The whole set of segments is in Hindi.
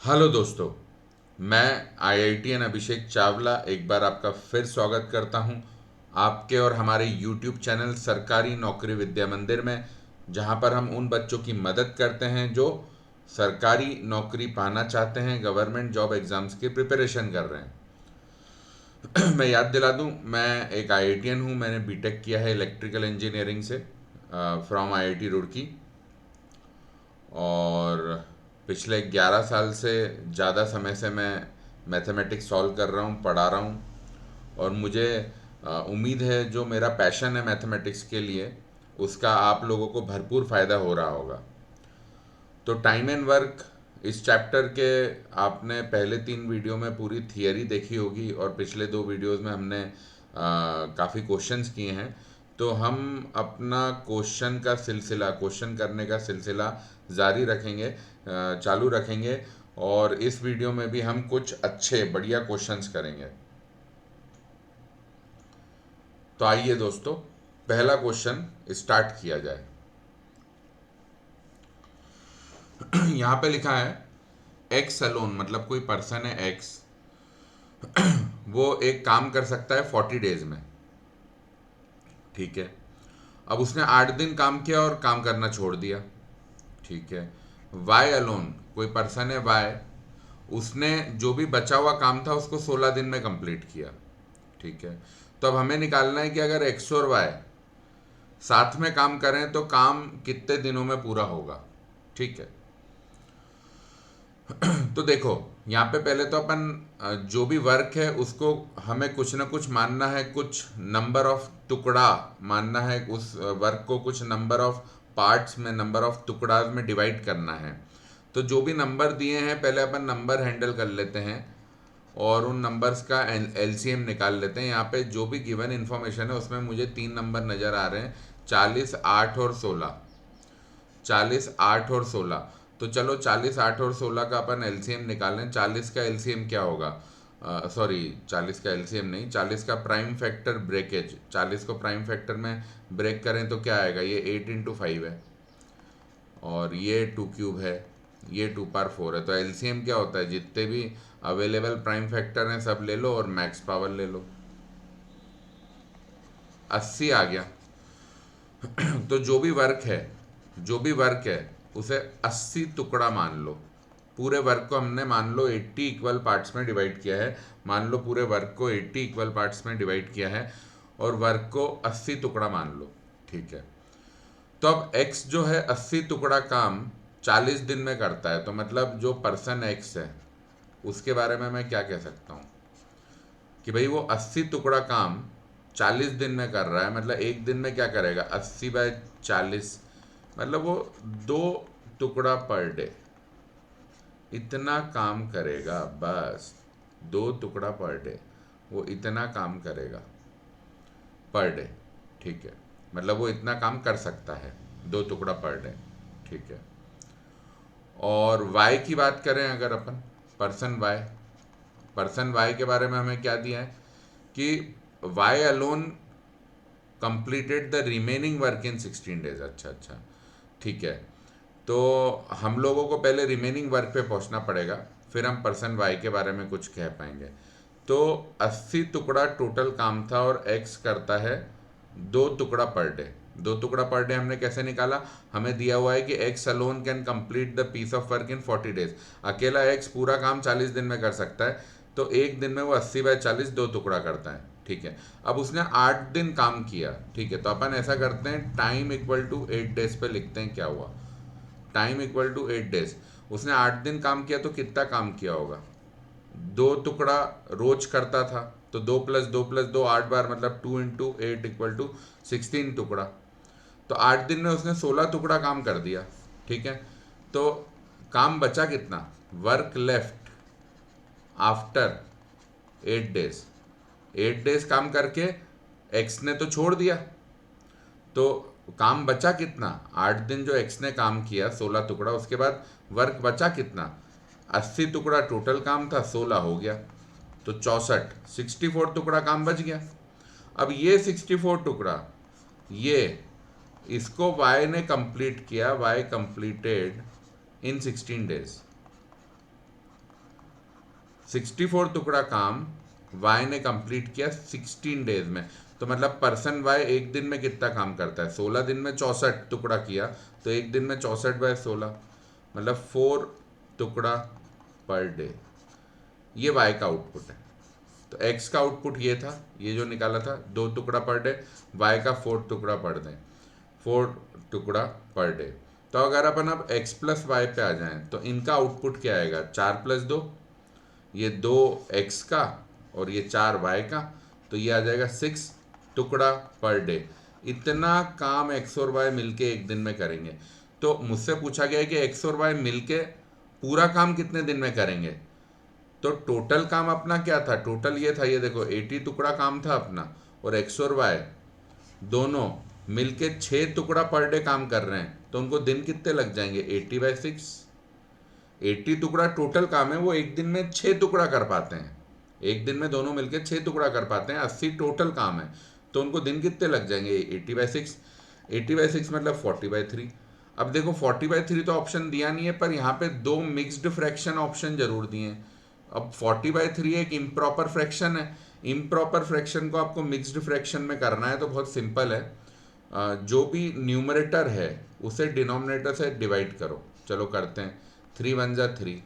हेलो दोस्तों, मैं आईआईटीएन अभिषेक चावला एक बार आपका फिर स्वागत करता हूं आपके और हमारे यूट्यूब चैनल सरकारी नौकरी विद्या मंदिर में, जहां पर हम उन बच्चों की मदद करते हैं जो सरकारी नौकरी पाना चाहते हैं, गवर्नमेंट जॉब एग्ज़ाम्स की प्रिपरेशन कर रहे हैं। मैं याद दिला दूं, मैं एक आईआईटीएन हूं। मैंने बीटेक किया है इलेक्ट्रिकल इंजीनियरिंग से फ्रॉम आईआईटी रुड़की। और पिछले 11 साल से ज़्यादा समय से मैं मैथमेटिक्स सॉल्व कर रहा हूँ, पढ़ा रहा हूँ। और मुझे उम्मीद है जो मेरा पैशन है मैथमेटिक्स के लिए, उसका आप लोगों को भरपूर फ़ायदा हो रहा होगा। तो टाइम एंड वर्क इस चैप्टर के आपने पहले 3 वीडियो में पूरी थियरी देखी होगी, और पिछले 2 वीडियोस में हमने काफ़ी क्वेश्चंस किए हैं। तो हम अपना क्वेश्चन करने का सिलसिला जारी रखेंगे, चालू रखेंगे। और इस वीडियो में भी हम कुछ अच्छे बढ़िया क्वेश्चंस करेंगे। तो आइए दोस्तों, पहला क्वेश्चन स्टार्ट किया जाए। यहाँ पे लिखा है एक्स अलोन, मतलब कोई पर्सन है एक्स, वो एक काम कर सकता है 40 डेज में। ठीक है। अब उसने 8 दिन काम किया और काम करना छोड़ दिया। ठीक है। वाई अलोन, कोई पर्सन है वाई, उसने जो भी बचा हुआ काम था उसको 16 दिन में कंप्लीट किया। ठीक है। तो अब हमें निकालना है कि अगर एक्स और वाई साथ में काम करें तो काम कितने दिनों में पूरा होगा। ठीक है। तो देखो, यहाँ पे पहले तो अपन जो भी वर्क है उसको हमें कुछ ना कुछ मानना है, कुछ नंबर ऑफ टुकड़ा मानना है। उस वर्क को कुछ नंबर ऑफ पार्ट्स में, नंबर ऑफ टुकड़ा में डिवाइड करना है। तो जो भी नंबर दिए हैं पहले अपन नंबर हैंडल कर लेते हैं और उन नंबर्स का एलसीएम निकाल लेते हैं। यहाँ पे जो भी गिवन इन्फॉर्मेशन है उसमें मुझे 3 नंबर नज़र आ रहे हैं, 40, 8 और 16। 40, 8 और 16। तो चलो 40, 8 और 16 का अपन एलसीएम निकालें। 40 का एलसीएम क्या होगा? सॉरी, 40 का एलसीएम नहीं, 40 का प्राइम फैक्टर ब्रेकेज। 40 को प्राइम फैक्टर में ब्रेक करें तो क्या आएगा? ये 8 × 5 है, और ये 2³ है, ये 2 पावर 4 है। तो एलसीएम क्या होता है? जितने भी अवेलेबल प्राइम फैक्टर हैं सब ले लो और मैक्स पावर ले लो। 80 आ गया। तो जो भी वर्क है उसे 80 टुकड़ा मान लो। पूरे वर्क को हमने मान लो 80 इक्वल पार्ट्स में डिवाइड किया है। मान लो पूरे वर्क को 80 इक्वल पार्ट्स में डिवाइड किया है और वर्क को 80 टुकड़ा मान लो। ठीक है। तो अब x जो है 80 टुकड़ा काम 40 दिन में करता है। तो मतलब जो पर्सन x है उसके बारे में मैं क्या कह सकता हूँ कि भाई वो 80 टुकड़ा काम 40 दिन में कर रहा है। मतलब एक दिन में क्या करेगा? 80/40, मतलब वो 2 टुकड़ा पर डे, इतना काम करेगा। बस 2 टुकड़ा पर डे, वो इतना काम करेगा पर डे। ठीक है। मतलब वो इतना काम कर सकता है, 2 टुकड़ा पर डे। ठीक है। और वाई की बात करें अगर अपन, पर्सन वाई के बारे में हमें क्या दिया है कि Y alone completed the remaining work in 16 days. अच्छा अच्छा, ठीक है। तो हम लोगों को पहले रिमेनिंग वर्क पे पहुंचना पड़ेगा, फिर हम पर्सन वाई के बारे में कुछ कह पाएंगे। तो 80 टुकड़ा टोटल काम था और एक्स करता है 2 टुकड़ा पर डे। 2 टुकड़ा पर डे हमने कैसे निकाला? हमें दिया हुआ है कि X alone can complete the piece of work in 40 days. अकेला एक्स पूरा काम 40 दिन में कर सकता है, तो एक दिन में वो 80/40 2 टुकड़ा करता है। ठीक है। अब उसने 8 दिन काम किया। ठीक है। तो अपन ऐसा करते हैं, टाइम इक्वल टू 8 डेज पे लिखते हैं क्या हुआ। Time equal to 8 days. उसने 8 दिन काम किया तो कितना काम किया होगा? 2 टुकड़ा रोज करता था, तो 2 + 2 + 2 8 बार, मतलब 2 × 8 = 16 टुकड़ा। तो 8 दिन में उसने 16 टुकड़ा काम कर दिया। ठीक है। तो काम बचा कितना? Work left after 8 days. 8 days काम करके एक्स ने तो छोड़ दिया, तो काम बचा कितना? 8 दिन जो एक्स ने काम किया 16 टुकड़ा, उसके बाद वर्क बचा कितना? 80 टुकड़ा टोटल काम था, 16 हो गया तो 64, 64 टुकड़ा काम बच गया। अब ये 64 टुकड़ा, ये इसको वाई ने कंप्लीट किया, वाई कंप्लीटेड इन 16 डेज। 64 टुकड़ा काम वाई ने कंप्लीट किया 16 डेज में। तो मतलब पर्सन वाई एक दिन में कितना काम करता है, 16 दिन में 64 टुकड़ा किया, तो एक दिन में 64/16 मतलब 4 टुकड़ा पर डे। ये वाई का आउटपुट है। तो एक्स का आउटपुट ये था, ये जो निकाला था 2 टुकड़ा पर डे, वाई का 4 टुकड़ा पर डे, 4 टुकड़ा पर डे। तो अगर अपन अब x प्लस वाई पे आ जाएं तो इनका आउटपुट क्या आएगा, 4+2, ये 2x का और ये 4y का, तो ये आ जाएगा 6 टुकड़ा पर डे। इतना काम x और y मिलके एक दिन में करेंगे। तो मुझसे पूछा गया है कि x और y मिलके पूरा काम कितने दिन में करेंगे। तो टोटल काम अपना क्या था, टोटल ये था, ये देखो 80 टुकड़ा काम था अपना, और x और y दोनों मिलके 6 टुकड़ा पर डे काम कर रहे हैं, तो उनको दिन कितने लग जाएंगे, 80/6। 80 टुकड़ा टोटल काम है, वो एक दिन में 6 टुकड़ा कर पाते हैं, एक दिन में दोनों मिलके 6 टुकड़ा कर पाते हैं। 80 टोटल काम है, तो उनको दिन कितने लग जाएंगे, 80/6। 80/6 मतलब 40/3। अब देखो 40/3 तो ऑप्शन दिया नहीं है, पर यहाँ पे 2 मिक्स्ड फ्रैक्शन ऑप्शन जरूर दिए हैं। अब 40/3 एक इम्प्रॉपर फ्रैक्शन है, इम्प्रॉपर फ्रैक्शन को आपको मिक्स्ड फ्रैक्शन में करना है, तो बहुत सिंपल है, जो भी न्यूमरेटर है उसे डिनोमिनेटर से डिवाइड करो। चलो करते हैं, 3 1 जा 3,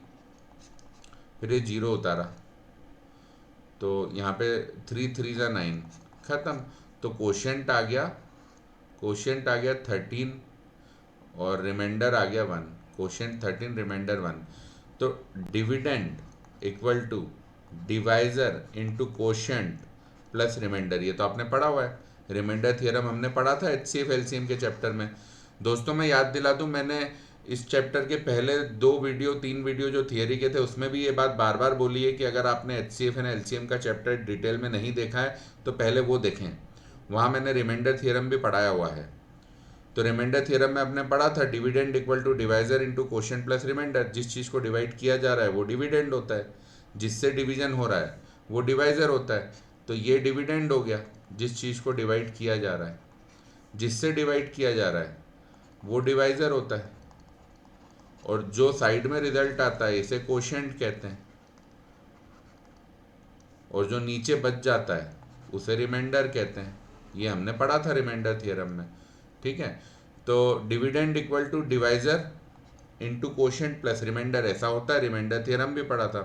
फिर ये 0 उतारा, तो यहाँ पे 3 3 जा 9, खत्म। तो कोशेंट आ गया, कोशेंट आ गया 13 और रिमाइंडर आ गया 1, कोशेंट 13 रिमाइंडर 1। तो dividend equal to divisor into quotient plus remainder, ये तो आपने पढ़ा हुआ है, रिमाइंडर थियरम हमने पढ़ा था HCF LCM के चैप्टर में। दोस्तों मैं याद दिला दूं, मैंने इस चैप्टर के पहले 3 वीडियो जो थियरी के थे उसमें भी ये बात बार बार बोली है कि अगर आपने HCF एंड LCM का चैप्टर डिटेल में नहीं देखा है तो पहले वो देखें, वहाँ मैंने रिमाइंडर थियरम भी पढ़ाया हुआ है। तो रिमाइंडर थियरम में आपने पढ़ा था dividend equal to divisor into quotient plus remainder, जिस चीज़ को डिवाइड किया जा रहा है वो डिविडेंड होता है, जिससे डिवीजन हो रहा है वो डिवाइजर होता है। तो ये डिविडेंड हो गया, जिस चीज़ को डिवाइड किया जा रहा है, जिससे डिवाइड किया जा रहा है वो डिवाइजर होता है, और जो साइड में रिजल्ट आता है इसे कोशेंट कहते हैं, और जो नीचे बच जाता है उसे रिमाइंडर कहते हैं। ये हमने पढ़ा था रिमाइंडर थियरम में, ठीक है। तो dividend equal to divisor into quotient plus remainder ऐसा होता है, रिमाइंडर थियरम भी पढ़ा था।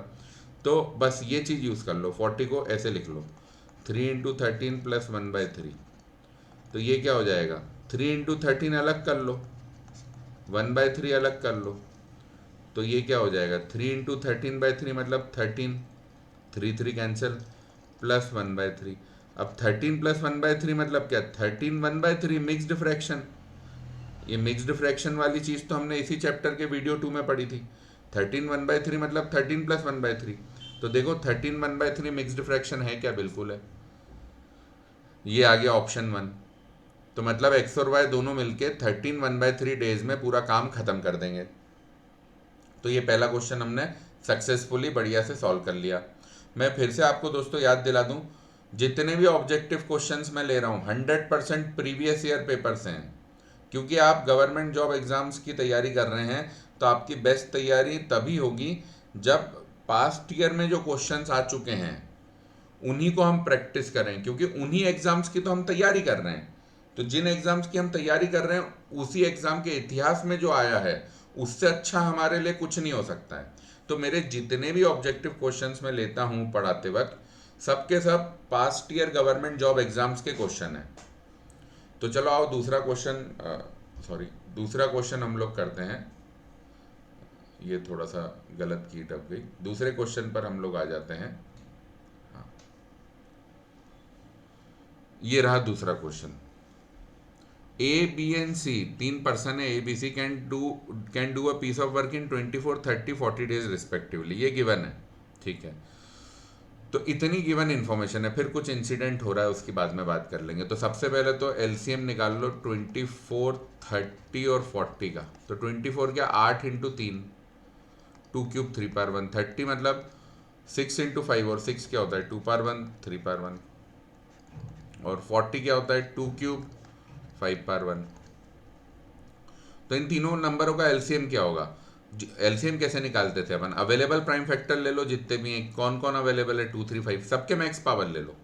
तो बस ये चीज़ यूज़ कर लो, 40 को ऐसे लिख लो, 3 × 13 + 1/3। तो ये क्या हो जाएगा, 3 × 13 अलग कर लो, 1/3 अलग कर लो, तो ये क्या हो जाएगा, 3 × 13/3 मतलब 13, 3 3 कैंसिल, प्लस 1/3। अब 13 + 1/3 मतलब क्या, 13 1/3 मिक्स्ड फ्रैक्शन। ये मिक्स्ड फ्रैक्शन वाली चीज़ तो हमने इसी चैप्टर के वीडियो 2 में पढ़ी थी। 13 1/3 मतलब 13 + 1/3। तो देखो 13 1/3 मिक्स्ड फ्रैक्शन है क्या, बिल्कुल है। ये आ गया ऑप्शन 1। तो मतलब x और y दोनों मिलके 13 1/3 डेज में पूरा काम खत्म कर देंगे। तो ये पहला क्वेश्चन हमने सक्सेसफुली बढ़िया से सॉल्व कर लिया। मैं फिर से आपको दोस्तों याद दिला दूं, जितने भी ऑब्जेक्टिव क्वेश्चंस मैं ले रहा हूँ 100% प्रीवियस ईयर पेपर से हैं, क्योंकि आप गवर्नमेंट जॉब एग्जाम्स की तैयारी कर रहे हैं, तो आपकी बेस्ट तैयारी तभी होगी जब पास्ट ईयर में जो क्वेश्चंस आ चुके हैं उन्हीं को हम प्रैक्टिस करें, क्योंकि उन्हीं एग्जाम्स की तो हम तैयारी कर रहे हैं। तो जिन एग्जाम्स की हम तैयारी कर रहे हैं उसी एग्जाम के इतिहास में जो आया है उससे अच्छा हमारे लिए कुछ नहीं हो सकता है। तो मेरे जितने भी ऑब्जेक्टिव क्वेश्चंस मैं लेता हूं पढ़ाते वक्त सबके सब past year government job exams के क्वेश्चन हैं। तो चलो आओ दूसरा क्वेश्चन हम लोग करते हैं। ये थोड़ा सा गलत की टप गई, दूसरे क्वेश्चन पर हम लोग आ जाते हैं। हाँ, ये रहा दूसरा question. A B and C 3 person है, A B C can do a piece of work in 24 30 40 days respectively, ये गिवन है, ठीक है। तो इतनी गिवन इन्फॉर्मेशन है, फिर कुछ इंसिडेंट हो रहा है उसकी बाद में बात कर लेंगे। तो सबसे पहले तो एलसीएम निकाल लो 24 30 और 40 का। तो 24 क्या, 8 × 3 2 क्यूब 3 पावर 1, 30 मतलब 6 × 5 और 6 क्या होता है 2 पावर 1 3 पावर 1, और 40 क्या होता है 2 क्यूब 5 पावर 1। तो इन तीनों नंबरों का एलसीएम क्या होगा, एलसीएम कैसे निकालते थे अपन? अवेलेबल प्राइम फैक्टर ले लो जितने भी हैं, कौन कौन अवेलेबल है, 2 3 5, सबके मैक्स पावर ले लो,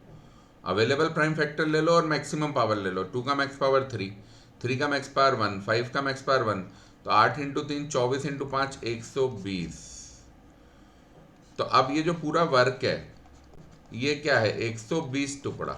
अवेलेबल प्राइम फैक्टर ले लो और मैक्सिमम पावर ले लो। 2 का मैक्स पावर 3, 3 का मैक्स पावर 1, 5 का मैक्स पावर 1, तो 8 इंटू 3 24 इंटू 5 120। तो अब ये जो पूरा वर्क है ये क्या है? 120 टुकड़ा।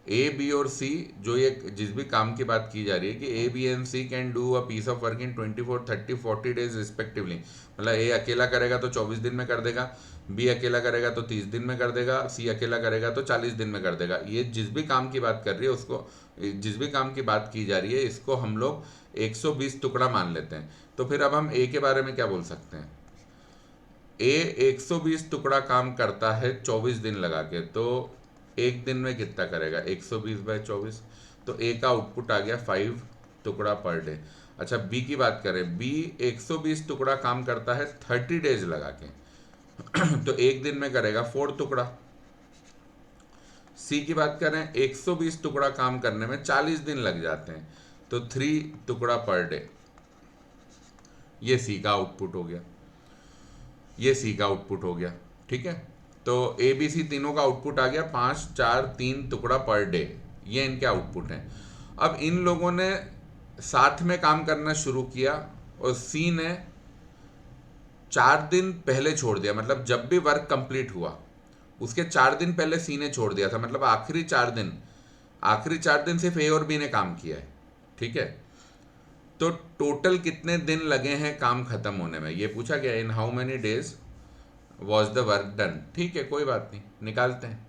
ए बी और सी, जो ये जिस भी काम की बात की जा रही है कि A B and C can do a piece of work in 24 30 40 days respectively, मतलब ए अकेला करेगा तो 24 दिन में कर देगा, बी अकेला करेगा तो 30 दिन में कर देगा, सी अकेला करेगा तो 40 दिन में कर देगा। ये जिस भी काम की बात कर रही है उसको, जिस भी काम की बात की जा रही है इसको हम लोग 120 टुकड़ा मान लेते हैं। तो फिर अब हम ए के बारे में क्या बोल सकते हैं? ए 120 टुकड़ा काम करता है 24 दिन लगा के, तो एक दिन में कितना करेगा? 120/24, तो ए का आउटपुट आ गया 5 टुकड़ा पर डे। अच्छा, बी की बात करें, बी 120 टुकड़ा काम करता है 30 डेज लगा के तो एक दिन में करेगा 4 टुकड़ा। सी की बात करें, 120 टुकड़ा काम करने में 40 दिन लग जाते हैं, तो 3 टुकड़ा पर डे। ये सी का आउटपुट हो गया, ये सी का आउटपुट हो गया। ठीक है, तो ए बी सी तीनों का आउटपुट आ गया 5 4 3 टुकड़ा पर डे, ये इनके आउटपुट हैं। अब इन लोगों ने साथ में काम करना शुरू किया और सी ने 4 दिन पहले छोड़ दिया, मतलब जब भी वर्क कंप्लीट हुआ उसके 4 दिन पहले सी ने छोड़ दिया था, मतलब आखिरी 4 दिन सिर्फ ए और बी ने काम किया है। ठीक है, तो टोटल कितने दिन लगे हैं काम खत्म होने में, ये पूछा गया, in how many days was the work done. ठीक है, कोई बात नहीं, निकालते हैं।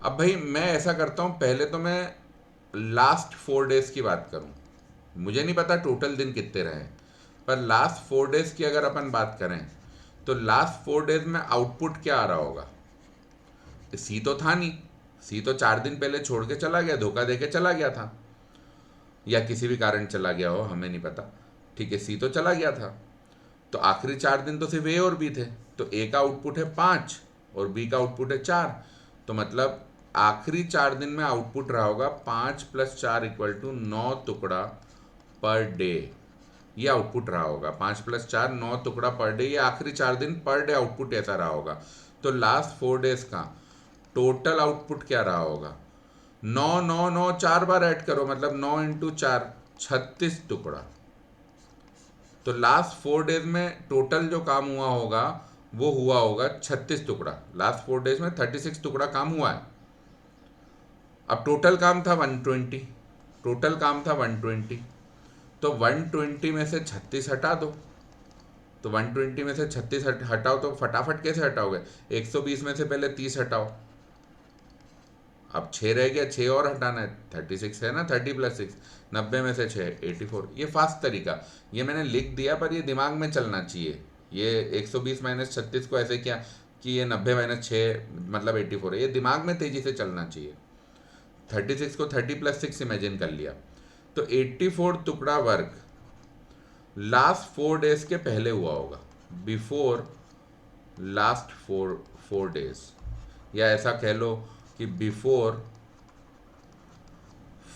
अब भाई मैं ऐसा करता हूँ, पहले तो मैं लास्ट 4 डेज की बात करूँ, मुझे नहीं पता टोटल दिन कितने रहे, पर लास्ट 4 डेज की अगर अपन बात करें तो लास्ट 4 डेज में आउटपुट क्या आ रहा होगा? सी तो था नहीं, सी तो 4 दिन पहले छोड़ के चला गया, धोखा दे के चला गया था, या किसी भी कारण चला गया हो, हमें नहीं पता। ठीक है, सी तो चला गया था, तो आखिरी 4 दिन तो सिर्फ ए और बी थे, तो ए का आउटपुट है 5 और बी का आउटपुट है 4, तो मतलब आखिरी 4 दिन में आउटपुट रहा होगा 5 + 4 = 9 टुकड़ा पर डे। ये आउटपुट रहा होगा 5 + 4 9 टुकड़ा पर डे, ये आखिरी 4 दिन पर डे आउटपुट ऐसा रहा होगा। तो लास्ट 4 डेज का टोटल आउटपुट क्या रहा होगा? 9 9 9 4 बार ऐड करो, मतलब 9 × 4 36 टुकड़ा। तो लास्ट 4 डेज में टोटल जो काम हुआ होगा वो हुआ होगा 36 टुकड़ा। लास्ट 4 डेज में 36 टुकड़ा काम हुआ है। अब टोटल काम था 120, टोटल काम था 120, तो 120 में से 36 हटा दो, तो 120 में से 36 हटाओ तो फटाफट कैसे हटाओगे? 120 में से पहले 30 हटाओ, अब 6 रह गया, 6 और हटाना है, 36 है ना, 30 + 6 90 में से 6 84। ये फास्ट तरीका, ये मैंने लिख दिया पर ये दिमाग में चलना चाहिए। ये 120 - 36 को ऐसे किया कि ये 90 - 6 मतलब 84 है, ये दिमाग में तेजी से चलना चाहिए। 36 को 30 + 6 इमेजिन कर लिया, तो 84 टुकड़ा वर्क लास्ट 4 डेज के पहले हुआ होगा, बिफोर लास्ट 4 डेज, या ऐसा कह लो कि before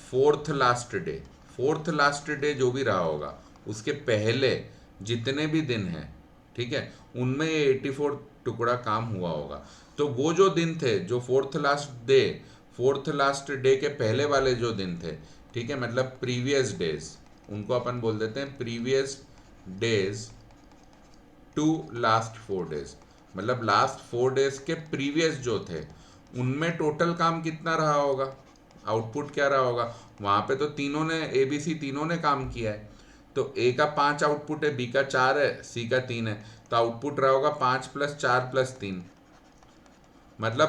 4th last day. 4th last day जो भी रहा होगा उसके पहले जितने भी दिन हैं, ठीक है, उनमें ये 84 टुकड़ा काम हुआ होगा। तो वो जो दिन थे, जो 4th लास्ट डे के पहले वाले जो दिन थे, ठीक है, मतलब प्रीवियस डेज, उनको अपन बोल देते हैं previous days to last 4 days, मतलब लास्ट 4 डेज के प्रीवियस जो थे उनमें टोटल काम कितना रहा होगा, आउटपुट क्या रहा होगा? वहाँ पे तो तीनों ने, ए बी सी तीनों ने काम किया है, तो ए का 5 आउटपुट है, बी का 4 है, सी का 3 है, तो आउटपुट रहा होगा 5 + 4 + 3, मतलब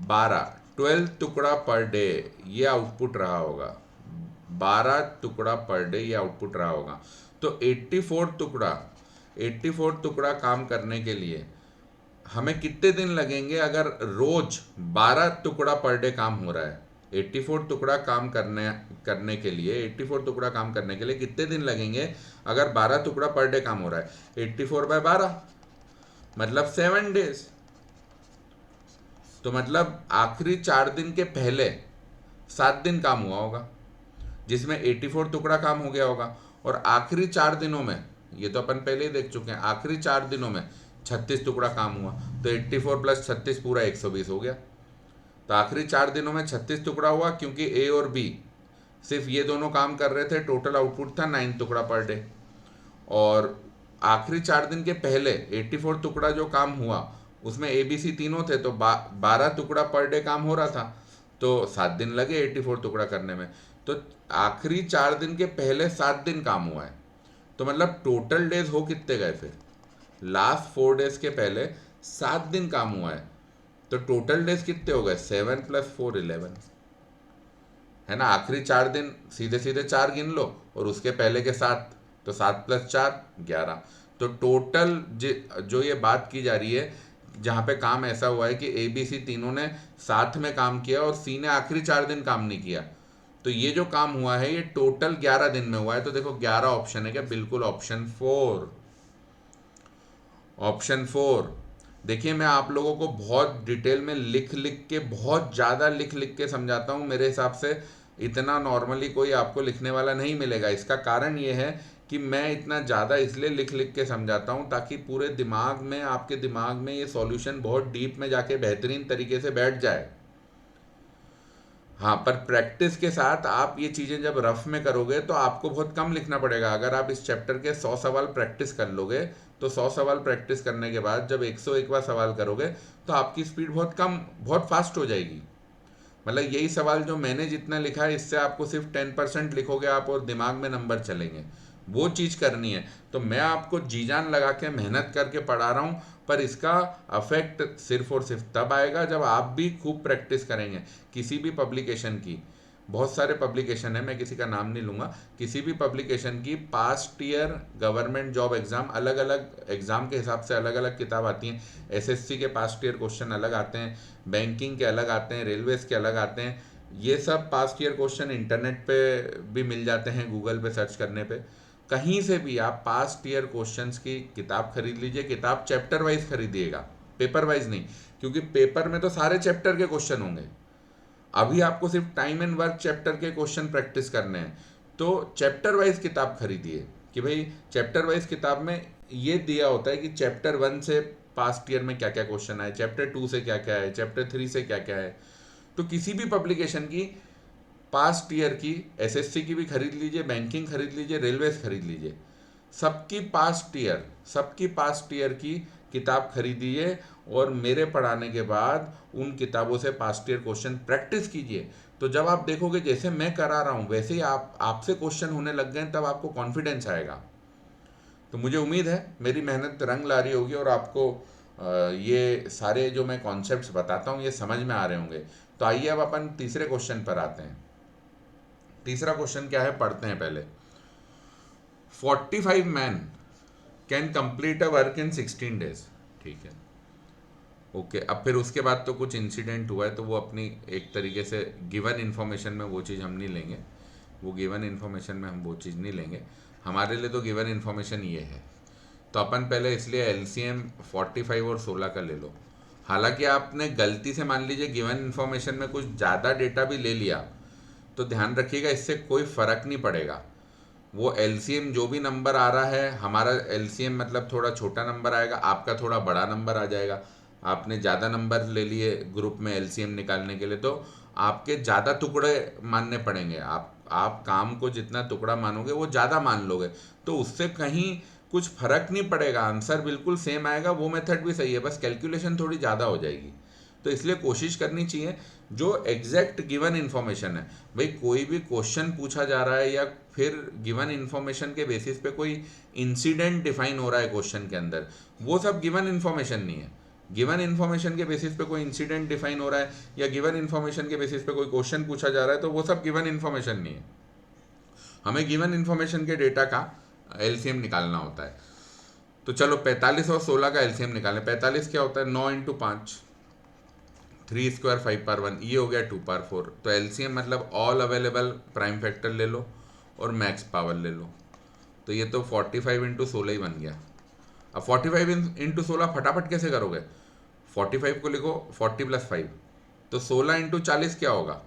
12 टुकड़ा पर डे, ये आउटपुट रहा होगा। 12 टुकड़ा पर डे ये आउटपुट रहा होगा। तो 84 टुकड़ा काम करने के लिए हमें कितने दिन लगेंगे? अगर रोज 12 टुकड़ा पर डे काम हो रहा है, 84 टुकड़ा काम करने के लिए 84 टुकड़ा काम करने के लिए कितने दिन लगेंगे? अगर 12 टुकड़ा पर डे काम हो रहा है, 84/12 मतलब 7 डेज। तो मतलब आखिरी 4 दिन के पहले 7 दिन काम हुआ होगा, जिसमें 84 टुकड़ा काम हो गया होगा, और आखिरी 4 दिनों में ये तो अपन पहले ही देख चुके हैं। आखिरी 4 दिनों में 36 टुकड़ा काम हुआ, तो 84 प्लस 36 पूरा 120 हो गया। तो आखिरी 4 दिनों में 36 टुकड़ा हुआ, क्योंकि ए और बी सिर्फ ये दोनों काम कर रहे थे। टोटल आउटपुट था 9 टुकड़ा पर डे। और आखिरी 4 दिन के पहले 84 टुकड़ा जो काम हुआ, उसमें ए बी सी तीनों थे, तो 12 टुकड़ा पर डे काम हो रहा था, तो 7 दिन लगे 84 टुकड़ा करने में। तो आखिरी 4 दिन के पहले 7 दिन काम हुआ है, तो मतलब टोटल डेज हो कितने गए फिर? लास्ट 4 डेज के पहले 7 दिन काम हुआ है, तो टोटल डेज कितने हो गए? 7 + 4 11, है ना। आखिरी 4 दिन सीधे सीधे 4 गिन लो, और उसके पहले के 7, तो 7 + 4 11। तो टोटल जो ये बात की जा रही है, जहाँ पे काम ऐसा हुआ है कि ए बी सी तीनों ने साथ में काम किया और सी ने आखिरी 4 दिन काम नहीं किया, तो ये जो काम हुआ है ये टोटल 11 दिन में हुआ है। तो देखो 11 ऑप्शन है क्या? बिल्कुल ऑप्शन 4। ऑप्शन 4। देखिए, मैं आप लोगों को बहुत डिटेल में लिख लिख के, बहुत ज़्यादा लिख लिख के समझाता हूँ। मेरे हिसाब से इतना नॉर्मली कोई आपको लिखने वाला नहीं मिलेगा। इसका कारण ये है कि मैं इतना ज़्यादा इसलिए लिख लिख के समझाता हूँ, ताकि पूरे दिमाग में, आपके दिमाग में ये सॉल्यूशन बहुत डीप में जाके बेहतरीन तरीके से बैठ जाए। हाँ, पर प्रैक्टिस के साथ आप ये चीज़ें जब रफ में करोगे तो आपको बहुत कम लिखना पड़ेगा। अगर आप इस चैप्टर के 100 सवाल प्रैक्टिस कर लोगे, तो 100 सवाल प्रैक्टिस करने के बाद जब 101वां सवाल करोगे, तो आपकी स्पीड बहुत कम, बहुत फास्ट हो जाएगी। मतलब यही सवाल जो मैंने जितना लिखा है, इससे आपको सिर्फ 10% लिखोगे आप, और दिमाग में नंबर चलेंगे। वो चीज़ करनी है। तो मैं आपको जी जान लगा के मेहनत करके पढ़ा रहा हूँ, पर इसका अफेक्ट सिर्फ और सिर्फ तब आएगा जब आप भी खूब प्रैक्टिस करेंगे। किसी भी पब्लिकेशन की, बहुत सारे पब्लिकेशन है, मैं किसी का नाम नहीं लूँगा, किसी भी पब्लिकेशन की past year government job exam, अलग अलग एग्ज़ाम के हिसाब से अलग अलग किताब आती हैं। एसएससी के पास्ट ईयर क्वेश्चन अलग आते हैं, बैंकिंग के अलग आते हैं, रेलवेज़ के अलग आते हैं। ये सब पास्ट ईयर क्वेश्चन इंटरनेट पे भी मिल जाते हैं, गूगल पे सर्च करने पे। कहीं से भी आप पास्ट ईयर क्वेश्चंस की किताब खरीद लीजिए। किताब चैप्टर वाइज खरीदिएगा, पेपर वाइज नहीं, क्योंकि पेपर में तो सारे चैप्टर के क्वेश्चन होंगे। अभी आपको सिर्फ टाइम एंड वर्क चैप्टर के क्वेश्चन प्रैक्टिस करने हैं, तो चैप्टर वाइज किताब खरीदिए। कि भाई चैप्टर वाइज किताब में ये दिया होता है कि चैप्टर 1 से पास्ट ईयर में क्या क्या क्वेश्चन आए, चैप्टर 2 से क्या क्या है, चैप्टर 3 से क्या क्या है। तो किसी भी पब्लिकेशन की पास्ट ईयर की, एसएससी की भी खरीद लीजिए, बैंकिंग खरीद लीजिए, रेलवेज खरीद लीजिए, सबकी पास्ट ईयर की किताब खरीदिए, और मेरे पढ़ाने के बाद उन किताबों से पास्ट ईयर क्वेश्चन प्रैक्टिस कीजिए। तो जब आप देखोगे जैसे मैं करा रहा हूँ वैसे ही आपसे क्वेश्चन होने लग गए, तब आपको कॉन्फिडेंस आएगा। तो मुझे उम्मीद है मेरी मेहनत रंग ला रही होगी, और आपको ये सारे जो मैं कॉन्सेप्ट्स बताता हूँ ये समझ में आ रहे होंगे। तो आइए अब अपन तीसरे क्वेश्चन पर आते हैं। तीसरा क्वेश्चन क्या है, पढ़ते हैं पहले। 45 man can complete a work in 16 days. ठीक है, ओके। अब फिर उसके बाद तो कुछ इंसिडेंट हुआ है, तो वो अपनी एक तरीके से गिवन इन्फॉर्मेशन में वो चीज़ हम नहीं लेंगे, वो गिवन इन्फॉर्मेशन में हम वो चीज़ नहीं लेंगे। हमारे लिए तो गिवन इन्फॉर्मेशन ये है। तो अपन पहले इसलिए एलसीएम 45 और 16 का ले लो। हालांकि आपने गलती से मान लीजिए गिवन इन्फॉर्मेशन में कुछ ज़्यादा डेटा भी ले लिया, तो ध्यान रखिएगा इससे कोई फ़र्क नहीं पड़ेगा। वो एलसीएम जो भी नंबर आ रहा है, हमारा एलसीएम मतलब थोड़ा छोटा नंबर आएगा, आपका थोड़ा बड़ा नंबर आ जाएगा। आपने ज़्यादा नंबर ले लिए ग्रुप में एलसीएम निकालने के लिए, तो आपके ज़्यादा टुकड़े मानने पड़ेंगे। आप काम को जितना टुकड़ा मानोगे वो ज़्यादा मान लोगे, तो उससे कहीं कुछ फर्क नहीं पड़ेगा, आंसर बिल्कुल सेम आएगा। वो मेथड भी सही है, बस कैलकुलेशन थोड़ी ज़्यादा हो जाएगी। तो इसलिए कोशिश करनी चाहिए जो एग्जैक्ट गिवन इन्फॉर्मेशन है। भाई कोई भी क्वेश्चन पूछा जा रहा है, या फिर गिवन इन्फॉर्मेशन के बेसिस पे कोई इंसिडेंट डिफाइन हो रहा है क्वेश्चन के अंदर, वो सब गिवन इन्फॉर्मेशन नहीं है। गिवन इन्फॉर्मेशन के बेसिस पे कोई इंसिडेंट डिफाइन हो रहा है, या गिवन इन्फॉर्मेशन के बेसिस पे कोई क्वेश्चन पूछा जा रहा है, तो वो सब गिवन इन्फॉर्मेशन नहीं है। हमें गिवन इन्फॉर्मेशन के डेटा का एलसीएम निकालना होता है। तो चलो 45 और 16 का एलसीएम निकालें। 45 क्या होता है? 9 × 5, 3 स्क्वायर 5 पावर 1, ये हो गया 2 पावर 4। तो एलसीएम मतलब ऑल अवेलेबल प्राइम फैक्टर ले लो और मैक्स पावर ले लो। तो ये तो 45 × 16 ही बन गया। अब 45 × 16 फटाफट कैसे करोगे? 45 को लिखो 40 + 5, तो 16 × 40 क्या होगा?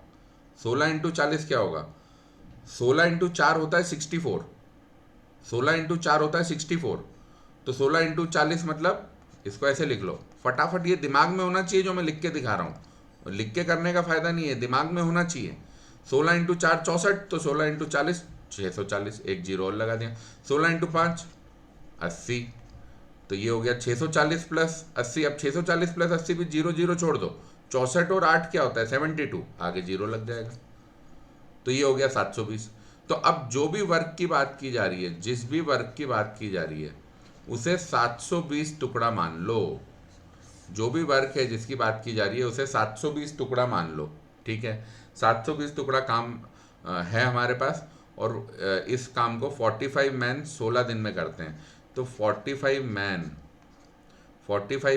16 × 40 क्या होगा? 16 × 4 होता है 64। 16 इंटू 4 होता है 64, तो 16 इंटू 40 मतलब इसको ऐसे लिख लो फटाफट, ये दिमाग में होना चाहिए जो मैं लिख के दिखा रहा हूँ, लिख के करने का फायदा नहीं है, दिमाग में होना चाहिए। 16 इंटू 4 64, तो 16 इंटू 40 640, एक जीरो और लगा दिया। 16 इंटू 5 80, तो ये हो गया 640 प्लस 80। अब 640 प्लस 80 भी जीरो जीरो छोड़ दो, 64 और 8 क्या होता है 72, आगे जीरो लग जाएगा, तो ये हो गया 720। तो अब जो भी वर्क की बात की जा रही है, जिस भी वर्क की बात की जा रही है, उसे 720 टुकड़ा मान लो। जो भी वर्क है जिसकी बात की जा रही है उसे 720 टुकड़ा मान लो, ठीक है। 720 टुकड़ा काम है हमारे पास, और इस काम को 45 मैन 16 दिन में करते हैं। तो 45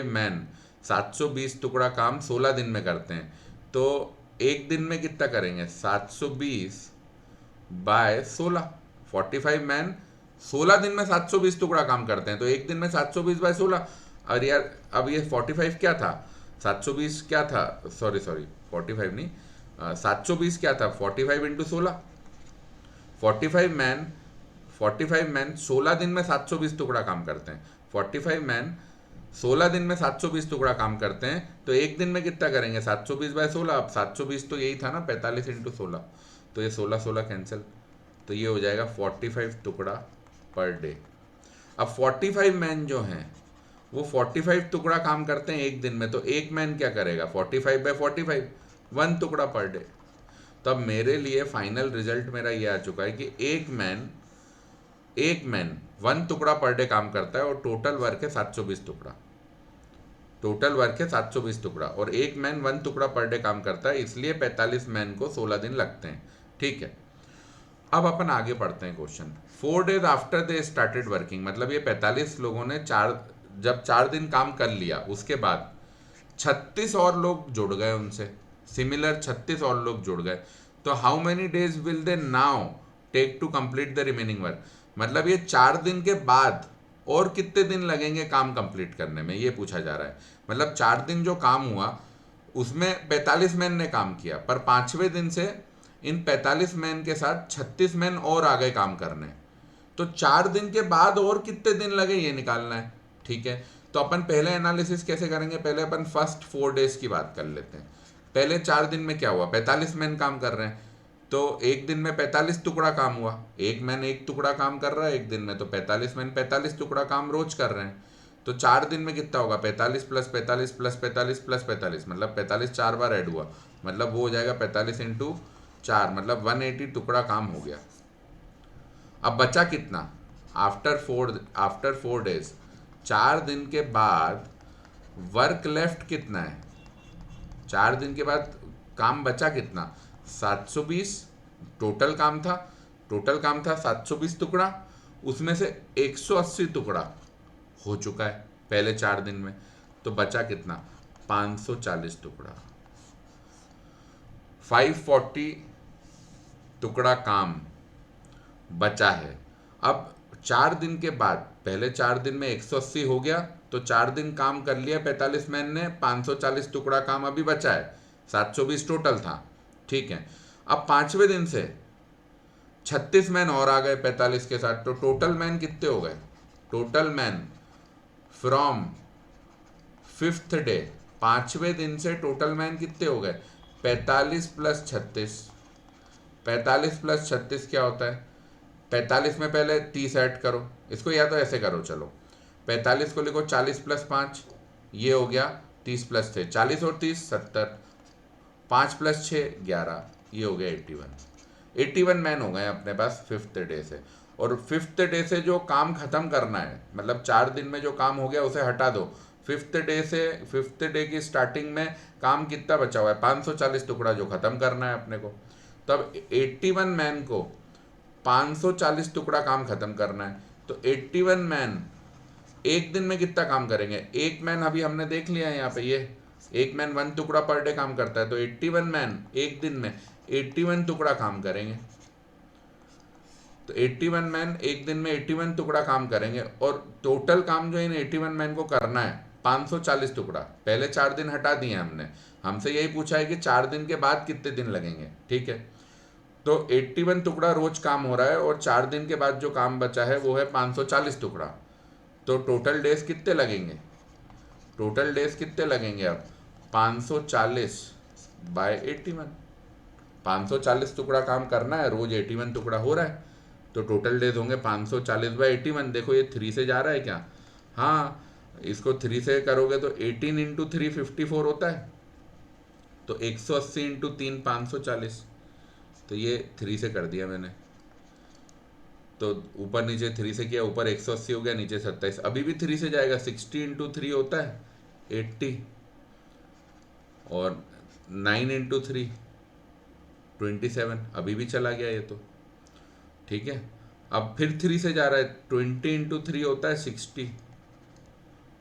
मैन 720 टुकड़ा काम 16 दिन में करते हैं। तो एक दिन में कितना करेंगे, 720 बाय 16। 45 मैन 16 दिन में 720 टुकड़ा काम करते हैं, तो एक दिन में 720 बाय 16। और यार अब ये 45 क्या था, 720 क्या था, सॉरी 45 नहीं, 720 क्या था, 45 इंटू 16। 45 मैन 16 दिन में 720 टुकड़ा काम करते हैं। 45 मैन 16 दिन में 720 टुकड़ा काम करते हैं, तो एक दिन में कितना करेंगे, 720 बाय 16। अब 720 तो यही था ना, 45 इंटू 16, तो ये 16 16 कैंसिल, तो ये हो जाएगा 45 टुकड़ा पर डे। अब 45 मैन जो हैं वो 45 टुकड़ा काम करते हैं एक दिन में, तो एक मैन क्या करेगा, 45 बाय 45, 1 टुकड़ा पर डे। तब मेरे लिए फाइनल रिजल्ट मेरा ये आ चुका है कि एक मैन 1 टुकड़ा पर डे काम करता है, और टोटल वर्क है 720 टुकड़ा। टोटल वर्क है 720 टुकड़ा, और एक मैन 1 टुकड़ा पर डे काम करता है, इसलिए 45 मैन को 16 दिन लगते हैं, ठीक है। अब अपन आगे पढ़ते हैं question. 4 days after they started working, मतलब ये 45 लोगों ने जब 4 दिन काम कर लिया, उसके बाद 36 और लोग जुड़ गए उनसे, सिमिलर 36 और लोग जुड़ गए। तो how many days will they now take to complete the remaining work, मतलब ये 4 दिन के बाद और कितने दिन लगेंगे काम कंप्लीट करने में, ये पूछा जा रहा है। मतलब 4 दिन जो काम हुआ उसमें 45 मैन ने काम किया, पर 5वें दिन से इन 45 मैन के साथ 36 मैन और आ गए काम करने, तो 4 दिन के बाद और कितने दिन लगे ये निकालना है, ठीक है। तो अपन पहले एनालिसिस कैसे करेंगे, पहले अपन फर्स्ट 4 डेज की बात कर लेते हैं। पहले 4 दिन में क्या हुआ, 45 मैन काम कर रहे हैं, तो एक दिन में 45 टुकड़ा काम हुआ, एक मैन एक टुकड़ा काम कर रहा है एक दिन में, तो 45 मैन 45 टुकड़ा काम रोज कर रहे हैं। तो 4 दिन में कितना होगा, 45 प्लस 45 प्लस 45 प्लस 45, मतलब 45 4 बार ऐड हुआ, मतलब वो हो जाएगा 45 इंटू 4, मतलब 180 टुकड़ा काम हो गया। अब बचा कितना, आफ्टर 4 डेज, 4 दिन के बाद वर्क लेफ्ट कितना है, 4 दिन के बाद काम बचा कितना, 720 टोटल काम था, 720 टुकड़ा, उसमें से 180 टुकड़ा हो चुका है पहले 4 दिन में, तो बचा कितना, 540 टुकड़ा, 540 टुकड़ा काम बचा है। अब 4 दिन के बाद, पहले 4 दिन में 180 हो गया, तो 4 दिन काम कर लिया 45 मैन ने, 540 टुकड़ा काम अभी बचा है, 720 टोटल था, ठीक है। अब 5वें दिन से 36 मैन और आ गए 45 के साथ, तो टोटल मैन कितने हो गए, total man from 5th day, 5वें दिन से टोटल मैन कितने हो गए, 45 प्लस 36, 45 प्लस 36 क्या होता है, 45 में पहले 30 ऐड करो, इसको या तो ऐसे करो, चलो 45 को लिखो 40 प्लस 5, ये हो गया 30 प्लस 6, 40 और 30 70, 5 प्लस 6 11, ये हो गया 81 मैन हो गए अपने पास 5th डे से। और 5th डे से जो काम खत्म करना है, मतलब 4 दिन में जो काम हो गया उसे हटा दो, 5th डे की स्टार्टिंग में काम कितना बचा हुआ है, 540 टुकड़ा जो खत्म करना है अपने को। तब 81 मैन को 540 टुकड़ा काम खत्म करना है, तो 81 मैन एक दिन में कितना काम करेंगे, एक मैन अभी हमने देख लिया है यहाँ पे, ये एक मैन 1 टुकड़ा पर डे काम करता है, तो 81 मैन एक दिन में 81 टुकड़ा काम करेंगे, तो 81 मैन एक दिन में 81 टुकड़ा काम करेंगे, और टोटल काम जो इन 81 मैन को करना है 540 टुकड़ा, पहले 4 दिन हटा दिए हमने, हमसे यही पूछा है कि 4 दिन के बाद कितने दिन लगेंगे, ठीक है। तो तो 81 टुकड़ा रोज काम हो रहा है और 4 दिन के बाद जो काम बचा है वो है 540 टुकड़ा। तो टोटल डेज कितने लगेंगे, टोटल डेज कितने लगेंगे अब 540 बाय 81। 540 टुकड़ा काम करना है, रोज 81 टुकड़ा हो रहा है, तो टोटल डेज होंगे 540 बाई 81। देखो ये 3 से जा रहा है क्या, हाँ इसको 3 से करोगे तो 18 इंटू 3 54 होता है, तो 180 इंटू 3 540, तो ये 3 से कर दिया मैंने, तो ऊपर नीचे 3 से किया, ऊपर 180 हो गया, नीचे 27, अभी भी 3 से जाएगा, 60 इंटू 3 होता है 80, और 9 इंटू 3 27, अभी भी चला गया ये तो, ठीक है। अब फिर 3 से जा रहा है, 20 इंटू 3 होता है 60,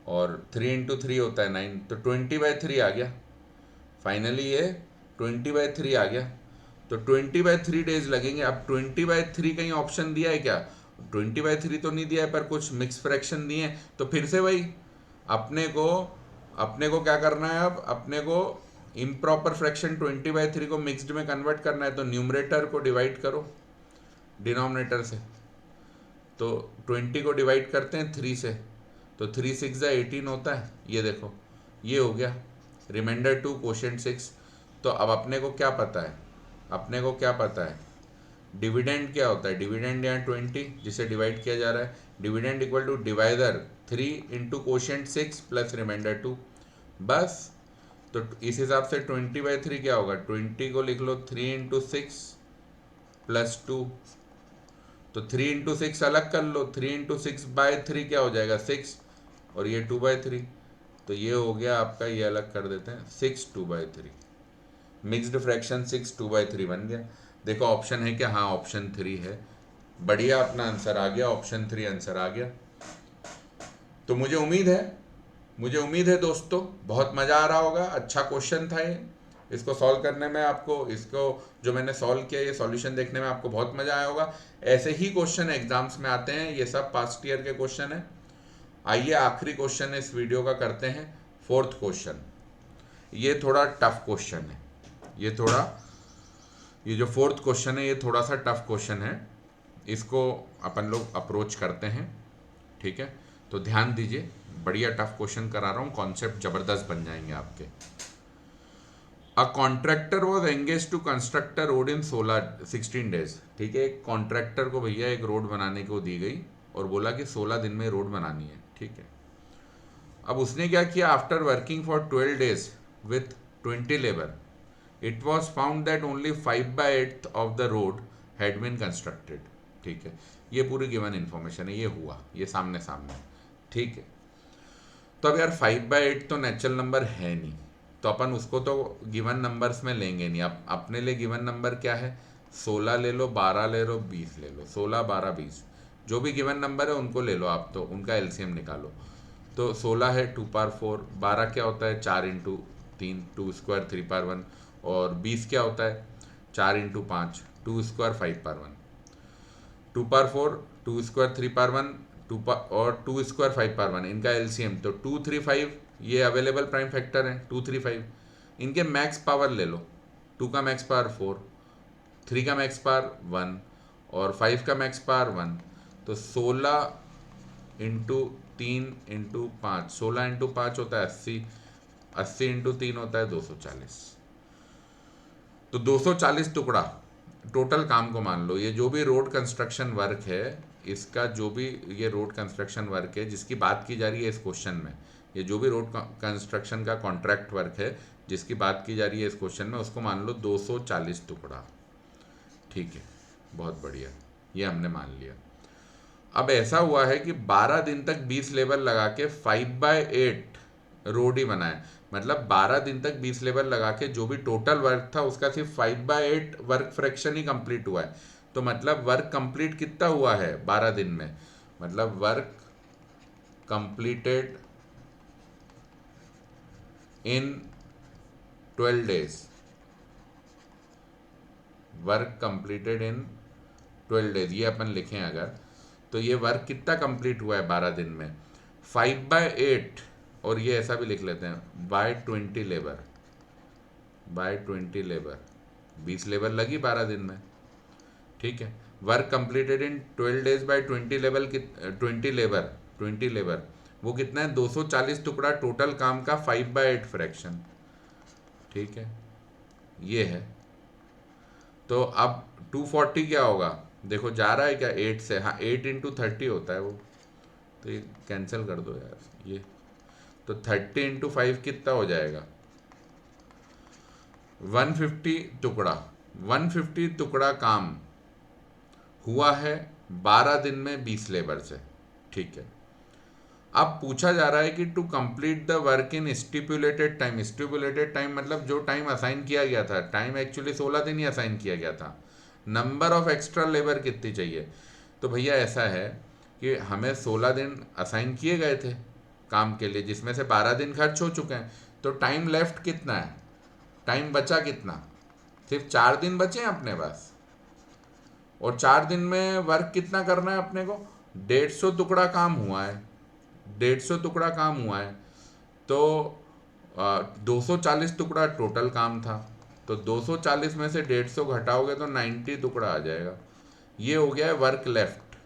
और 3 इंटू 3 होता है 9, तो 20/3 आ गया, फाइनली ये 20/3 आ गया, तो 20/3 डेज लगेंगे। अब 20/3 कहीं ऑप्शन दिया है क्या, 20/3 तो नहीं दिया है, पर कुछ मिक्स फ्रैक्शन दिए हैं, तो फिर से वही अपने को क्या करना है, अब अपने को इम्प्रॉपर फ्रैक्शन 20/3 को मिक्स्ड में कन्वर्ट करना है, तो न्यूमरेटर को डिवाइड करो डिनोमिनेटर से, तो 20 को डिवाइड करते हैं 3 से, तो 3 6 18 होता है, ये देखो ये हो गया, रिमाइंडर 2 कोशेंट 6। तो अब अपने को क्या पता है, अपने को क्या पता है, डिविडेंड क्या होता है, डिविडेंड यहाँ 20 जिसे डिवाइड किया जा रहा है, dividend equal to divider 3 into quotient 6 plus remainder 2, बस। तो इस हिसाब से 20/3 क्या होगा, 20 को लिख लो 3 इंटू 6 प्लस 2, तो 3 इंटू 6 अलग कर लो, 3 इंटू 6/3 क्या हो जाएगा 6, और ये 2/3, तो ये हो गया आपका, ये अलग कर देते हैं 6 2/3, मिक्स्ड फ्रैक्शन 6 2/3 बन गया। देखो ऑप्शन है क्या, हाँ ऑप्शन 3 है, बढ़िया अपना आंसर आ गया, ऑप्शन 3 आंसर आ गया। तो मुझे उम्मीद है दोस्तों बहुत मज़ा आ रहा होगा, अच्छा क्वेश्चन था ये, इसको सॉल्व करने में आपको, इसको जो मैंने सॉल्व किया ये सॉल्यूशन देखने में आपको बहुत मज़ा आया होगा। ऐसे ही क्वेश्चन एग्जाम्स में आते हैं, ये सब पास्ट ईयर के क्वेश्चन है। आइए आखिरी क्वेश्चन इस वीडियो का करते हैं, 4th क्वेश्चन। ये थोड़ा टफ क्वेश्चन है, ये जो 4th क्वेश्चन है ये थोड़ा सा टफ क्वेश्चन है, इसको अपन लोग अप्रोच करते हैं, ठीक है। तो ध्यान दीजिए, बढ़िया टफ क्वेश्चन करा रहा हूँ, कॉन्सेप्ट जबरदस्त बन जाएंगे आपके। A contractor was engage to construct a road in 16 days, ठीक है। एक कॉन्ट्रैक्टर को भैया एक रोड बनाने को दी गई और बोला कि 16 दिन में रोड बनानी है, ठीक है। अब उसने क्या किया, after working for 12 days with 20 labour, it was found that only 5/8 of the road had been constructed, ठीक है। ये पूरी गिवन इन्फॉर्मेशन है, ये हुआ, ये सामने सामने, ठीक है। तो अब यार 5/8 तो नेचुरल नंबर है नहीं, तो अपन उसको तो गिवन नंबर्स में लेंगे नहीं। अब अपने लिए गिवन नंबर क्या है, 16 ले लो, 12 ले लो, 20 ले लो, 16 12 20 जो भी गिवन नंबर है उनको ले लो आप, तो उनका एलसीएम निकालो। तो 16 है 2 पावर 4, 12 क्या होता है 4 इंटू 3 2 स्क्वायर 3 पावर 1, और 20 क्या होता है 4 into 5 2 square 5 power 1, 2 power 4 2 square 3 power 1 और 2 स्क्वायर 5 पावर 1, इनका एलसीएम तो 2 3 5, ये अवेलेबल प्राइम फैक्टर है 2 3 5, इनके मैक्स पावर ले लो, 2 का मैक्स पावर 4, 3 का मैक्स पावर 1 और 5 का मैक्स पावर 1, तो 16 इंटू 3 इंटू 5, 16 इंटू 5 होता है 80, 80 इंटू 3 होता है 240, तो 240 टुकड़ा टोटल काम को मान लो। ये जो भी रोड कंस्ट्रक्शन वर्क है, इसका जो भी ये रोड कंस्ट्रक्शन वर्क है जिसकी बात की जा रही है इस क्वेश्चन में, ये जो भी रोड कंस्ट्रक्शन का कॉन्ट्रैक्ट वर्क है जिसकी बात की जा रही है इस क्वेश्चन में, उसको मान लो 240 टुकड़ा, ठीक है। बहुत बढ़िया, ये हमने मान लिया। अब ऐसा हुआ है कि 12 दिन तक 20 लेबर लगा के 5/8 रोड ही बनाए, मतलब 12 दिन तक 20 लेबर लगा के जो भी टोटल वर्क था उसका सिर्फ 5/8 वर्क फ्रैक्शन ही कंप्लीट हुआ है। तो मतलब वर्क कंप्लीट कितना हुआ है 12 दिन में, मतलब work completed in 12 days, work completed in 12 days, ये अपन लिखें अगर, तो ये वर्क कितना कंप्लीट हुआ है 12 दिन में, 5/8, और ये ऐसा भी लिख लेते हैं by 20 labour, by 20 labour, 20 labour लगी 12 दिन में, ठीक है। Work completed in 12 days by 20 labour वो कितना है, 240 टुकड़ा टोटल काम का 5/8 फ्रैक्शन। ठीक है, ये है। तो अब 240 क्या होगा, देखो जा रहा है क्या 8 से, हाँ 8 × 30 होता है वो, तो ये कैंसिल कर दो यार ये। तो 30 × 5 कितना हो जाएगा, 150 टुकड़ा। 150 टुकड़ा काम हुआ है 12 दिन में 20 लेबर से। ठीक है, अब पूछा जा रहा है कि to complete the work in stipulated time. Stipulated time मतलब जो टाइम असाइन किया गया था, टाइम एक्चुअली 16 दिन ही असाइन किया गया था। नंबर ऑफ एक्स्ट्रा लेबर कितनी चाहिए, तो भैया ऐसा है कि हमें 16 दिन असाइन किए गए थे काम के लिए, जिसमें से 12 दिन खर्च हो चुके हैं। तो टाइम लेफ्ट कितना है, टाइम बचा कितना, सिर्फ 4 दिन बचे हैं अपने पास। और 4 दिन में वर्क कितना करना है अपने को, 150 टुकड़ा काम हुआ है, 150 टुकड़ा काम हुआ है। तो 240 टुकड़ा टोटल काम था, तो 240 में से 150 घटाओगे तो 90 टुकड़ा आ जाएगा। ये हो गया है वर्क लेफ्ट।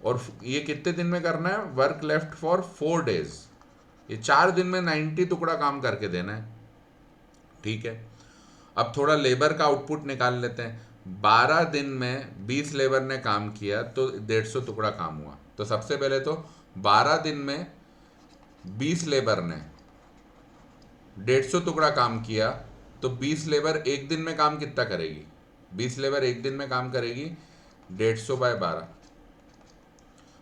और ये कितने दिन में करना है, वर्क लेफ्ट फॉर 4 डेज। ये 4 दिन में 90 टुकड़ा काम करके देना है। ठीक है, अब थोड़ा लेबर का आउटपुट निकाल लेते हैं। 12 दिन में 20 लेबर ने काम किया तो 150 टुकड़ा काम हुआ। तो सबसे पहले तो 12 दिन में 20 लेबर ने 150 टुकड़ा काम किया, तो 20 लेबर एक दिन में काम कितना करेगी, 20 लेबर एक दिन में काम करेगी 150/12।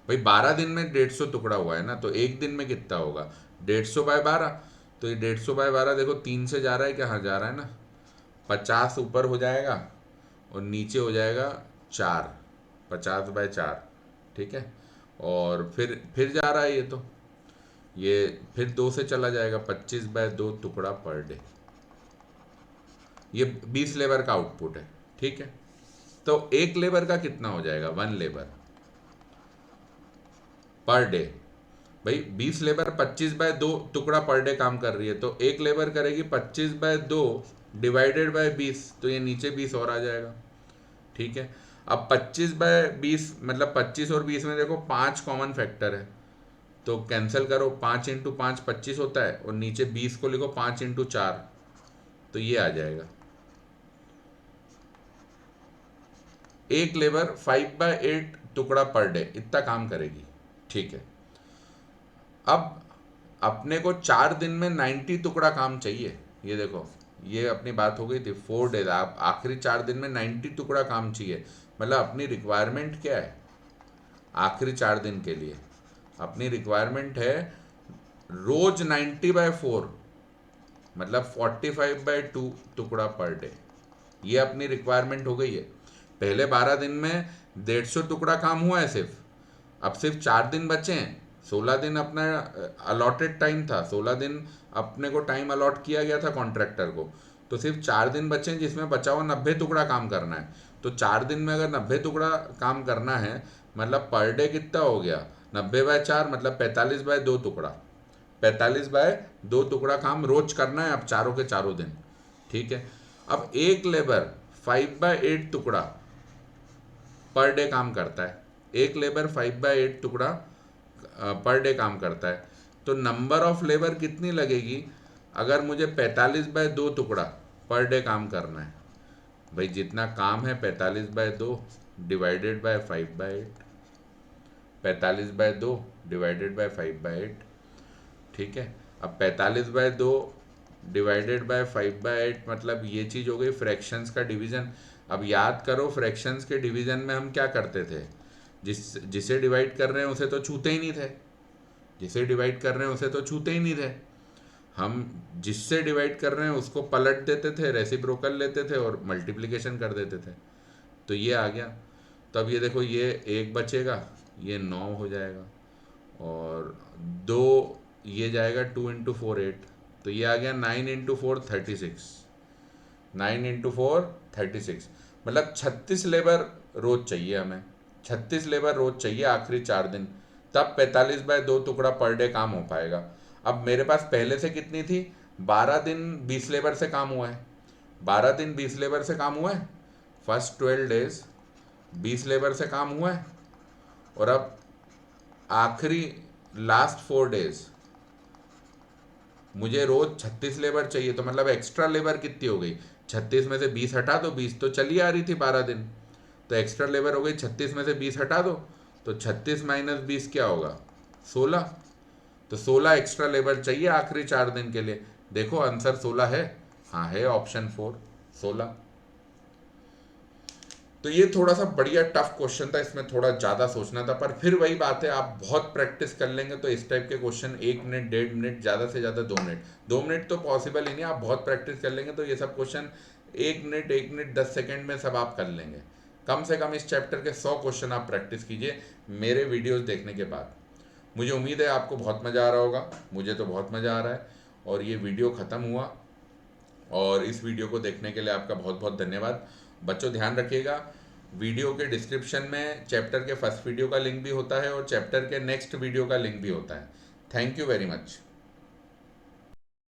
भाई 12 दिन में 150 टुकड़ा हुआ है ना, तो एक दिन में कितना होगा 150/12। तो ये 150/12 देखो 3 से जा रहा है क्या, हाँ जा रहा है ना, 50 ऊपर हो जाएगा और नीचे हो जाएगा 4, 50/4। ठीक है, और फिर जा रहा है ये, तो ये फिर 2 से चला जाएगा, 25/2 टुकड़ा पर डे। ये 20 लेबर का आउटपुट है। ठीक है, तो एक लेबर का कितना हो जाएगा, 1 लेबर पर डे। भाई 20 लेबर 25/2 टुकड़ा पर डे काम कर रही है, तो एक लेबर करेगी 25/2 डिवाइडेड बाय 20, तो ये नीचे 20 और आ जाएगा। ठीक है, अब 25/20 मतलब 25 और 20 में देखो 5 कॉमन फैक्टर है, तो कैंसिल करो, 5 × 5 25 होता है, और नीचे 20 को लिखो 5 × 4, तो ये आ जाएगा। एक लेबर 5/8 टुकड़ा पर डे इतना काम करेगी। ठीक है, अब अपने को 4 दिन में 90 टुकड़ा काम चाहिए। ये देखो, ये अपनी बात हो गई थी 4 डेज, आप आखिरी 4 दिन में 90 टुकड़ा काम चाहिए। मतलब अपनी रिक्वायरमेंट क्या है आखिरी 4 दिन के लिए, अपनी रिक्वायरमेंट है रोज 90/4 मतलब 45/2 टुकड़ा पर डे। ये अपनी रिक्वायरमेंट हो गई है। पहले 12 दिन में 150 टुकड़ा काम हुआ है सिर्फ, अब सिर्फ 4 दिन बचे हैं। 16 दिन अपना अलॉटेड टाइम था, 16 दिन अपने को टाइम अलॉट किया गया था कॉन्ट्रैक्टर को, तो सिर्फ 4 दिन बचे हैं जिसमें बचा हुआ 90 टुकड़ा काम करना है। तो 4 दिन में अगर 90 टुकड़ा काम करना है, मतलब पर डे कितना हो गया, 90/4 मतलब 45/2 टुकड़ा, 45/2 टुकड़ा काम रोज करना है अब चारों के चारों दिन। ठीक है, अब एक लेबर 5/8 टुकड़ा पर डे काम करता है, एक लेबर 5/8 टुकड़ा पर डे काम करता है। तो नंबर ऑफ लेबर कितनी लगेगी अगर मुझे 45/2 टुकड़ा पर डे काम करना है। भाई जितना काम है 45/2 डिवाइडेड बाय 5/8, 45/2 डिवाइडेड बाय 5/8। ठीक है, अब 45/2 डिवाइडेड बाय 5/8 मतलब ये चीज़ हो गई फ्रैक्शंस का डिवीज़न। अब याद करो फ्रैक्शंस के डिवीज़न में हम क्या करते थे, जिसे डिवाइड कर रहे हैं उसे तो छूते ही नहीं थे, जिसे डिवाइड कर रहे हैं उसे तो छूते ही नहीं थे। हम जिससे डिवाइड कर रहे हैं उसको पलट देते थे, रेसिप्रोकल लेते थे और मल्टीप्लिकेशन कर देते थे। तो ये आ गया। तो अब ये देखो, ये 1 बचेगा, ये 9 हो जाएगा, और 2 ये जाएगा 2 × 4 8, तो ये आ गया 9 × 4 36, 9 × 4 36 मतलब 36 लेबर रोज चाहिए हमें, 36 लेबर रोज चाहिए आखिरी 4 दिन, तब 45/2 टुकड़ा पर डे काम हो पाएगा। अब मेरे पास पहले से कितनी थी, 12 दिन 20 लेबर से काम हुआ है, 12 दिन 20 लेबर से काम हुआ है, फर्स्ट 12 डेज 20 लेबर से काम हुआ है, और अब आखिरी लास्ट 4 डेज मुझे रोज 36 लेबर चाहिए, तो मतलब एक्स्ट्रा लेबर कितनी हो गई? 36 में से 20 हटा दो, 20 तो चली आ रही थी 12 दिन, तो एक्स्ट्रा लेबर हो गई 36 में से 20 हटा दो, तो 36 माइनस 20 क्या होगा? 16। तो 16 एक्स्ट्रा लेबर चाहिए आखिरी 4 दिन के लिए। देखो आंसर 16 है, हाँ है ऑप्शन 4 16। तो ये थोड़ा सा बढ़िया टफ क्वेश्चन था, इसमें थोड़ा ज़्यादा सोचना था, पर फिर वही बात है, आप बहुत प्रैक्टिस कर लेंगे तो इस टाइप के क्वेश्चन 1 मिनट 1.5 मिनट, ज़्यादा से ज़्यादा 2 मिनट, 2 मिनट तो पॉसिबल ही नहीं, आप बहुत प्रैक्टिस कर लेंगे तो ये सब क्वेश्चन 1 मिनट 1 मिनट 10 सेकेंड में सब आप कर लेंगे। कम से कम इस चैप्टर के 100 क्वेश्चन आप प्रैक्टिस कीजिए मेरे वीडियोज़ देखने के बाद। मुझे उम्मीद है आपको बहुत मज़ा आ रहा होगा, मुझे तो बहुत मज़ा आ रहा है। और ये वीडियो ख़त्म हुआ, और इस वीडियो को देखने के लिए आपका बहुत बहुत धन्यवाद। बच्चों ध्यान रखिएगा, वीडियो के डिस्क्रिप्शन में चैप्टर के फर्स्ट वीडियो का लिंक भी होता है और चैप्टर के नेक्स्ट वीडियो का लिंक भी होता है। Thank you very much.